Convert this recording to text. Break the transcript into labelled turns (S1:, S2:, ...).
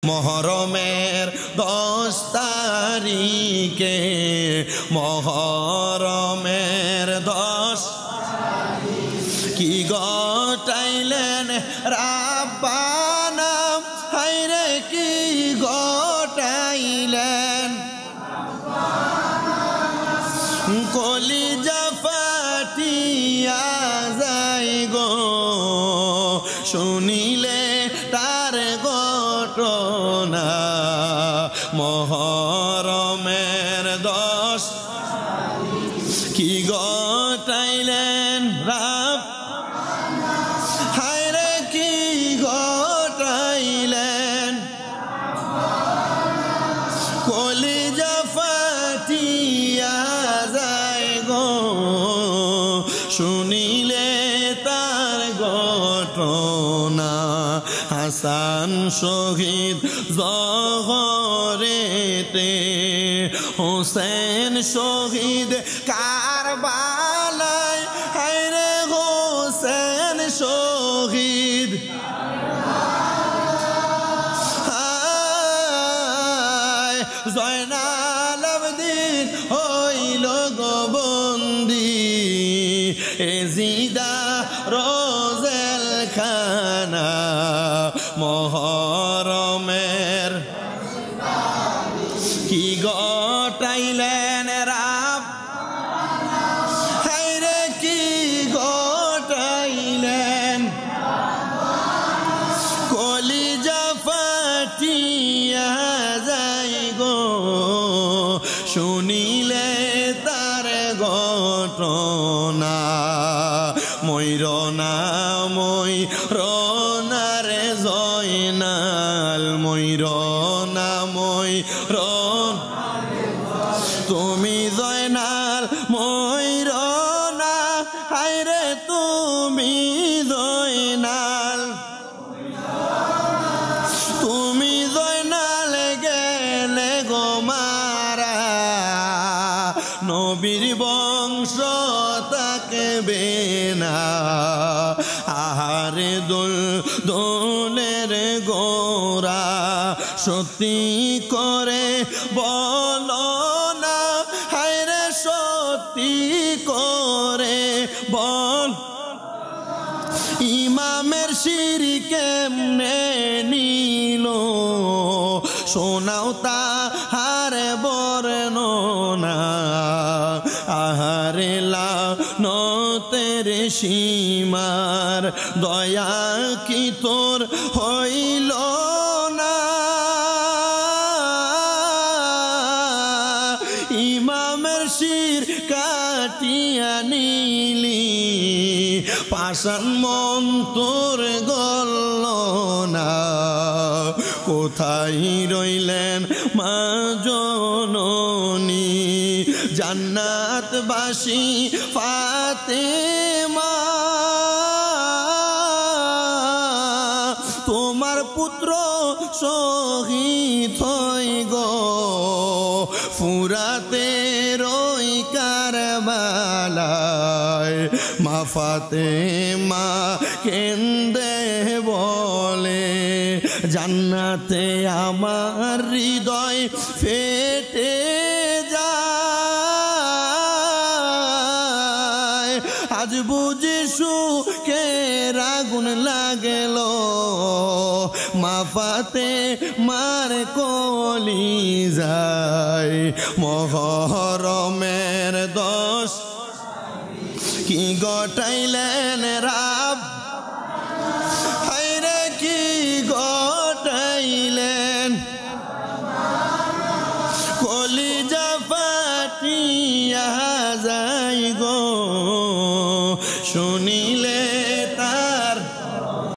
S1: মহরমের 10 তারিখে মহরমের 10 কি গটাইলেন রাব্বানা হায়রে কি গটাইলেন কলিজা ফাটিয়া যাই গো শুনিলে তার ঘটনা মহরমের 10 কি গটাইলেন রাব হায়রে কি গটাইলেন কলিজা ফাটিয়া যায় গো শুনিলে তার ঘটনা হাসান শহীদ জহরেতে হোসেন শহীদ কারবালায় হায়রে হোসেন শহীদ জয়নাল আবদিন হইল গো বন্দি এজিদা রোজেল খানা মহরমের কি গটাইলেন রাব হায়রে কি গটাইলেন কলিজা ফাটিয়া যায় গো শুনিলে তার ঘটনা ময়ূরনা ময়ূরনারে জয়নাল ময়ূরনা ময়ূরন তুমি জয়নাল ময়ূরনা হায়রে তুমি জয়নাল তুমি জয়নাল গেলে গো মারা নবীর বংশ থাকবে না আহারে দোল দোলের গোরা সত্যি করে বলো না হায়রে সত্যি করে বল ইমামের শির কেমনে নিল শোনাও তাহার বর্ণনা আহারে লানতের সীমার দয়া কি তোর হইল না ইমামের শির কাটিয়া নিলি পাষাণ মন তোর গল না কোথায় রইলেন মা জননী জান্নাতবাসী ফাতেমা তোমার পুত্র শহীদ হই গো ফুরাতে রই কারবালায় মা ফাতেমা কেন্দে বলে জান্নাতে আমার হৃদয় ফেটে যায় আজ বুঝি সুখের আগুন লাগেল মা ফাতেমার কলিজায় মহরমের 10 কি গটাইলেন রাব হায়রে কি গটাইলেন কলিজা ফাটিয়া যায় গো শুনি